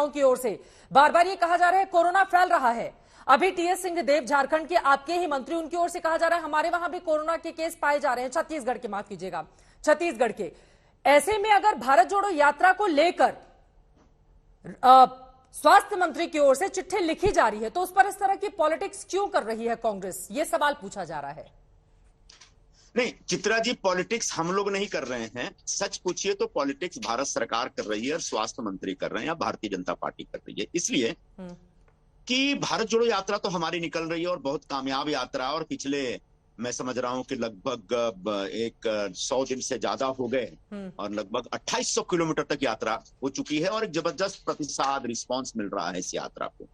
की ओर से बार बार ये कहा जा रहा है कोरोना फैल रहा है। अभी टीएस सिंहदेव झारखंड के आपके ही मंत्री, उनकी ओर से कहा जा रहा है हमारे वहां भी कोरोना के केस पाए जा रहे हैं, छत्तीसगढ़ के, माफ कीजिएगा, छत्तीसगढ़ के। ऐसे में अगर भारत जोड़ो यात्रा को लेकर स्वास्थ्य मंत्री की ओर से चिट्ठी लिखी जा रही है तो उस पर इस तरह की पॉलिटिक्स क्यों कर रही है कांग्रेस, ये सवाल पूछा जा रहा है। नहीं चित्रा जी, पॉलिटिक्स हम लोग नहीं कर रहे हैं। सच पूछिए तो पॉलिटिक्स भारत सरकार कर रही है और स्वास्थ्य मंत्री कर रहे हैं या भारतीय जनता पार्टी कर रही है। इसलिए कि भारत जोड़ो यात्रा तो हमारी निकल रही है और बहुत कामयाब यात्रा, और पिछले मैं समझ रहा हूं कि लगभग 100 दिन से ज्यादा हो गए और लगभग 2800 किलोमीटर तक यात्रा हो चुकी है और एक जबरदस्त प्रतिसाद रिस्पांस मिल रहा है इस यात्रा को।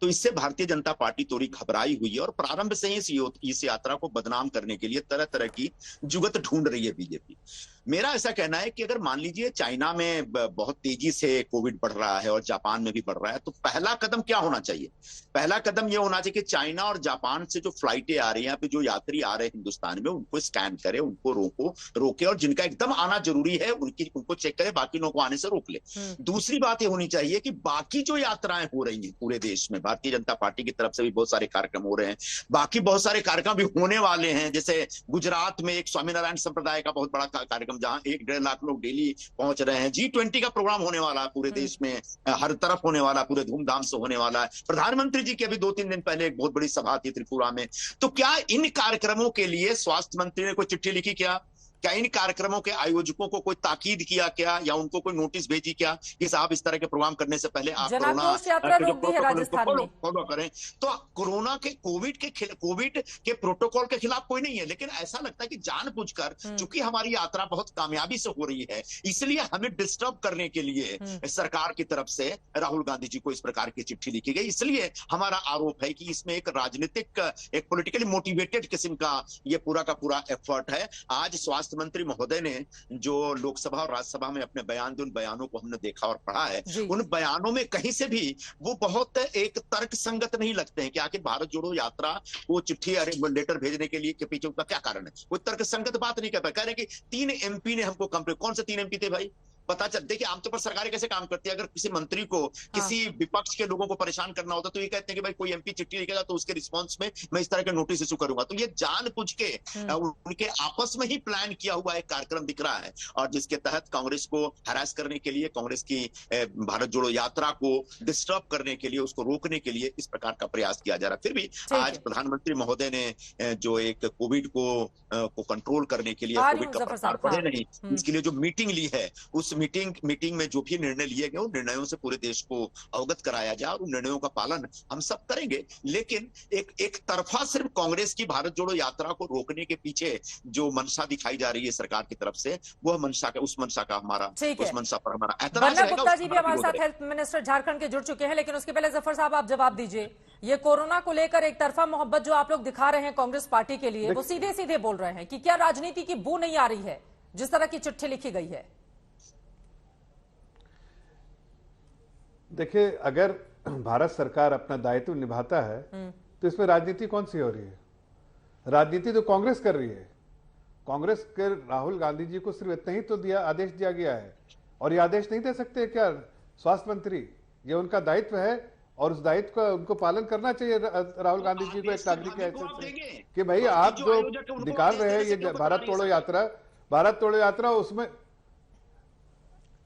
तो इससे भारतीय जनता पार्टी थोड़ी घबराई हुई है और प्रारंभ से ही इस यात्रा को बदनाम करने के लिए तरह तरह की जुगत ढूंढ रही है बीजेपी। मेरा ऐसा कहना है कि अगर मान लीजिए चाइना में बहुत तेजी से कोविड बढ़ रहा है और जापान में भी बढ़ रहा है, तो पहला कदम क्या होना चाहिए? पहला कदम यह होना चाहिए कि चाइना और जापान से जो फ्लाइटें आ रही हैं, जो यात्री आ रहे हैं हिंदुस्तान में, उनको स्कैन करे, उनको रोके और जिनका एकदम आना जरूरी है उनको चेक करे, बाकी लोगों को आने से रोक ले। दूसरी बात यह होनी चाहिए कि बाकी जो यात्राएं हो रही हैं पूरे देश में, भारतीय जनता पार्टी की तरफ से भी बहुत सारे कार्यक्रम हो रहे हैं, बाकी बहुत सारे कार्यक्रम भी होने वाले हैं। जैसे गुजरात में एक स्वामीनारायण संप्रदाय का बहुत बड़ा कार्यक्रम जहां 1-1.5 लाख लोग डेली पहुंच रहे हैं। G20 का प्रोग्राम होने वाला है पूरे देश में, हर तरफ होने वाला, पूरे धूमधाम से होने वाला है। प्रधानमंत्री जी की अभी 2-3 दिन पहले एक बहुत बड़ी सभा थी त्रिपुरा में। तो क्या इन कार्यक्रमों के लिए स्वास्थ्य मंत्री ने कोई चिट्ठी लिखी क्या इन कार्यक्रमों के आयोजकों को कोई ताकीद किया क्या, या उनको कोई नोटिस भेजी क्या कि साहब इस तरह के प्रोग्राम करने से पहले आप कोरोना फॉलो करें? तो कोरोना के कोविड के प्रोटोकॉल के खिलाफ कोई नहीं है, लेकिन ऐसा लगता है कि जानबूझकर, चूंकि हमारी यात्रा बहुत कामयाबी से हो रही है, इसलिए हमें डिस्टर्ब करने के लिए सरकार की तरफ से राहुल गांधी जी को इस प्रकार की चिट्ठी लिखी गई। इसलिए हमारा आरोप है कि इसमें एक राजनीतिक, एक पॉलिटिकली मोटिवेटेड किस्म का ये पूरा का पूरा एफर्ट है। आज स्वास्थ्य मंत्री महोदय ने जो लोकसभा और राज्यसभा में अपने बयान दिए, उन बयानों को हमने देखा और पढ़ा है। उन बयानों में कहीं से भी वो बहुत एक तर्क संगत नहीं लगते हैं कि आखिर भारत जोड़ो यात्रा को चिट्ठी लेटर भेजने के लिए के पीछे उनका क्या कारण है। वो तर्क संगत बात नहीं कर पाए। कह रहे कि 3 एमपी ने हमको कंप्लेंट, कौन से 3 एमपी थे भाई? पता चल, देखिए आमतौर पर सरकारें कैसे काम करती है, अगर किसी मंत्री को किसी विपक्ष के लोगों को परेशान करना होता तो ये कहते हैं कि भाई कोई एमपी चिट्ठी लिखेगा तो उसके रिस्पांस में मैं इस तरह के नोटिस इशू करूंगा। तो ये जानबूझ के उनके आपस में ही प्लान किया हुआ एक कार्यक्रम दिख रहा है, और जिसके तहत कांग्रेस को हरास करने के लिए, कांग्रेस की भारत जोड़ो यात्रा को डिस्टर्ब करने के लिए, उसको रोकने के लिए इस प्रकार का प्रयास किया जा रहा है। फिर भी आज प्रधानमंत्री महोदय ने जो एक कोविड को कंट्रोल करने के लिए, कोविड का प्रसार बढ़े नहीं, इसके लिए जो मीटिंग ली है, उस मीटिंग में जो भी निर्णय लिए गए उन निर्णयों से पूरे देश को अवगत कराया जाए और उन निर्णयों का पालन हम सब करेंगे। लेकिन एक तरफा सिर्फ कांग्रेस की भारत जोड़ो यात्रा को रोकने के पीछे जो मंशा दिखाई जा रही है सरकार की तरफ से, वह मंशा का, उस मंशा का हमारा, उस मंशा पर हमारा ऐतराज रहेगा। गुप्ता जी भी हमारे साथ हेल्थ मिनिस्टर झारखंड के जुड़ चुके हैं, लेकिन उसके पहले जफर साहब आप जवाब दीजिए। ये कोरोना को लेकर एक तरफा मोहब्बत जो आप लोग दिखा रहे हैं कांग्रेस पार्टी के लिए, वो सीधे सीधे बोल रहे हैं कि क्या राजनीति की बू नहीं आ रही है जिस तरह की चिट्ठी लिखी गई है? देखिए, अगर भारत सरकार अपना दायित्व निभाता है तो इसमें राजनीति कौन सी हो रही है? राजनीति तो कांग्रेस कर रही है। कांग्रेस के राहुल गांधी जी को सिर्फ इतना ही तो आदेश दिया गया है, और ये आदेश नहीं दे सकते क्या स्वास्थ्य मंत्री? ये उनका दायित्व है और उस दायित्व का उनको पालन करना चाहिए राहुल गांधी जी को एक नागरिक के हैसियत से कि भाई आप जो निकाल रहे हैं ये भारत तोड़ो यात्रा, उसमें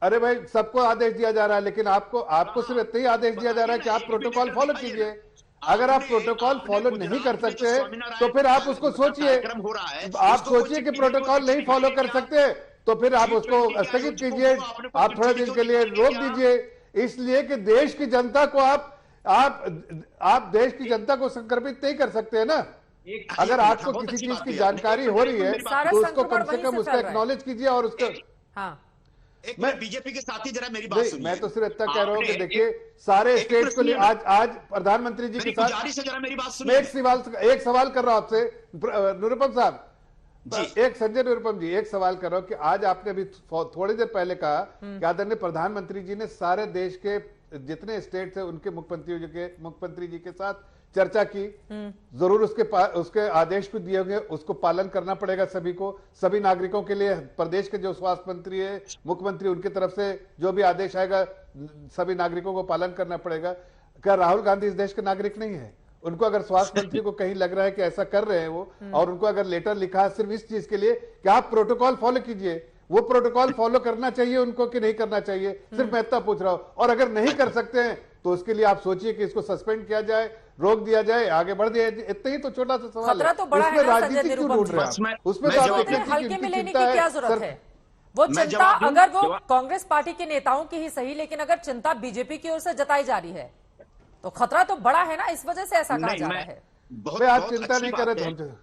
अरे भाई सबको आदेश दिया जा रहा है, लेकिन आपको सिर्फ इतना ही आदेश दिया जा रहा है कि आप प्रोटोकॉल फॉलो कीजिए। अगर आप प्रोटोकॉल फॉलो नहीं कर सकते तो फिर आप उसको सोचिए, आप सोचिए कि प्रोटोकॉल नहीं फॉलो कर सकते तो फिर आप उसको स्थगित कीजिए, आप थोड़े दिन के लिए रोक दीजिए। इसलिए कि देश की जनता को आप देश की जनता को संक्रमित नहीं कर सकते है ना। अगर आपको किसी चीज की जानकारी हो रही है तो उसको कम से कम उसका एक्नॉलेज कीजिए और उसको मैं बीजेपी के साथ ही जरा मेरी बात सुनिए। मैं तो सिर्फ इतना कह रहा हूं कि देखिए सारे स्टेट्स को आज प्रधानमंत्री जी के साथ जरा मेरी बात सुनिए। एक सवाल कर रहा हूं आपसे निरुपम साहब, एक संजय निरुपम जी, एक सवाल कर रहा हूं कि आज आपने अभी थोड़ी देर पहले कहा कि आदरणीय प्रधानमंत्री जी ने सारे देश के जितने स्टेट्स है उनके मुख्यमंत्री जी के साथ चर्चा की। जरूर उसके आदेश को दिए होंगे, उसको पालन करना पड़ेगा सभी को, सभी नागरिकों के लिए। प्रदेश के जो स्वास्थ्य मंत्री है, मुख्यमंत्री, उनकी तरफ से जो भी आदेश आएगा सभी नागरिकों को पालन करना पड़ेगा। क्या राहुल गांधी इस देश के नागरिक नहीं है? उनको अगर स्वास्थ्य मंत्री को कहीं लग रहा है कि ऐसा कर रहे हैं वो, और उनको अगर लेटर लिखा है सिर्फ इस चीज के लिए कि आप प्रोटोकॉल फॉलो कीजिए, वो प्रोटोकॉल फॉलो करना चाहिए उनको कि नहीं करना चाहिए? सिर्फ मैं इतना पूछ रहा हूं। और अगर नहीं कर सकते हैं तो उसके लिए आप सोचिए कि इसको सस्पेंड किया जाए, रोक दिया जाए, आगे बढ़ दिया जाए। इतना ही तो छोटा सा सवाल खतरा है। तो बड़ा है उसमें ना संजय राजनीति क्यों ढूंढ रहे हैं? उसमें तो आप देखिए कि हल्के उनकी में लेने चिंता की क्या है जरूरत है? वो मैं चिंता जवाब दूं? अगर वो जवाब- कांग्रेस पार्टी के नेताओं की ही सही, लेकिन अगर चिंता बीजेपी की ओर से जताई जा रही है तो खतरा तो बड़ा है ना, इस वजह से ऐसा कहा नहीं, जा मैं रहा है। बहुत आप बहुत चिंता अच्छी नहीं बात कर रहे है। तो हम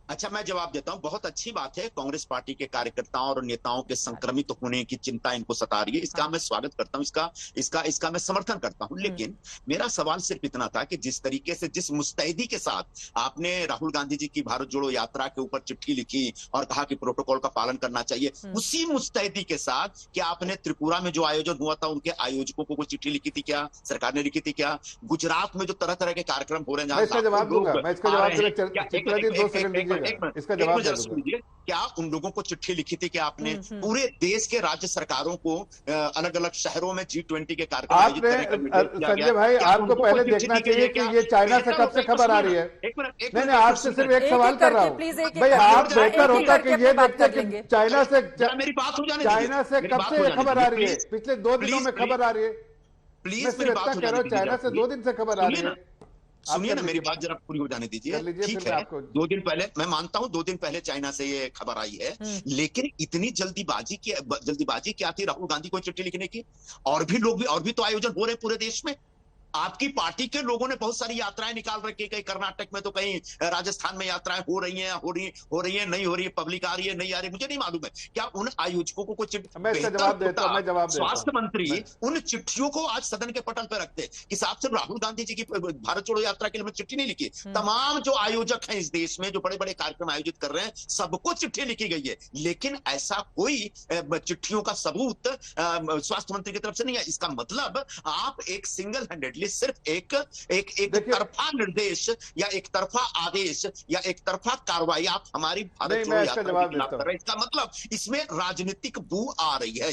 अच्छा, मैं जवाब देता हूं। बहुत अच्छी बात है, कांग्रेस पार्टी के कार्यकर्ताओं और नेताओं के संक्रमित होने की चिंता इनको सता रही है। इसका मैं स्वागत करता हूं, इसका मैं समर्थन करता हूं। लेकिन मेरा सवाल सिर्फ इतना था कि जिस तरीके से, जिस मुस्तैदी के साथ आपने राहुल गांधी जी की भारत जोड़ो यात्रा के ऊपर चिट्ठी लिखी और कहा कि प्रोटोकॉल का पालन करना चाहिए, उसी मुस्तैदी के साथ क्या आपने त्रिपुरा में जो आयोजन हुआ था उनके आयोजकों को कोई चिट्ठी लिखी थी क्या? सरकार ने लिखी थी क्या? गुजरात में जो तरह तरह के कार्यक्रम हो रहे हैं, मैं इसका जवाब दूंगा, मैं इसका जवाब दूंगा। चित्रा जी 2 सेकंड दीजिएगा, इसका जवाब दे दूंगा। क्या उन लोगों को चिट्ठी लिखी थी कि आपने पूरे देश के राज्य सरकारों को अलग अलग शहरों में G20 के कार्यक्रम आयोजित करने का निर्देश दिया गया? संजय भाई, क्या आपको उनको पहले कोई चिट्ठी देखना लिखी गई चाहिए है कि क्या? ये चाइना से कब से खबर आ रही है। नहीं, आपसे सिर्फ एक सवाल कर रहा हूँ भाई, आप बेहतर होता कि ये देखते कि चाइना से मेरी बात हो जाने चाइना से कब से ये खबर आ रही है? पिछले 2 दिनों में खबर आ रही है। प्लीज मैं सिर्फ इतना कह रहा हूँ, चाइना से 2 दिन से खबर आ रही है। सुनिए ना, मेरी बात जरा पूरी हो जाने दीजिए। ठीक है, 2 दिन पहले, मैं मानता हूं 2 दिन पहले चाइना से ये खबर आई है, लेकिन इतनी जल्दीबाजी क्या थी राहुल गांधी को चिट्ठी लिखने की? और भी तो आयोजन हो रहे हैं पूरे देश में। आपकी पार्टी के लोगों ने बहुत सारी यात्राएं निकाल रखी, कहीं कर्नाटक में तो कहीं राजस्थान में यात्राएं हो रही हैं, नहीं हो रही है, पब्लिक आ रही है, नहीं आ रही, मुझे नहीं मालूम है। क्या उन आयोजकों को कुछ स्वास्थ्य मंत्री उन चिट्ठियों को आज सदन के पटल पर रखते कि साहब सिर्फ राहुल गांधी जी की भारत जोड़ो यात्रा के लिए चिट्ठी नहीं लिखी, तमाम जो आयोजक हैं इस देश में, जो बड़े बड़े कार्यक्रम आयोजित कर रहे हैं, सबको चिट्ठी लिखी गई है। लेकिन ऐसा कोई चिट्ठियों का सबूत स्वास्थ्य मंत्री की तरफ से नहीं है। इसका मतलब आप एक सिंगल हैंडेडली सिर्फ एक तरफा निर्देश या एक तरफा आदेश या एक तरफा कार्रवाई आप हमारी भारत जोड़ो यात्रा के खिलाफ कर रहे हैं। इसका मतलब इसमें राजनीतिक बू आ रही है।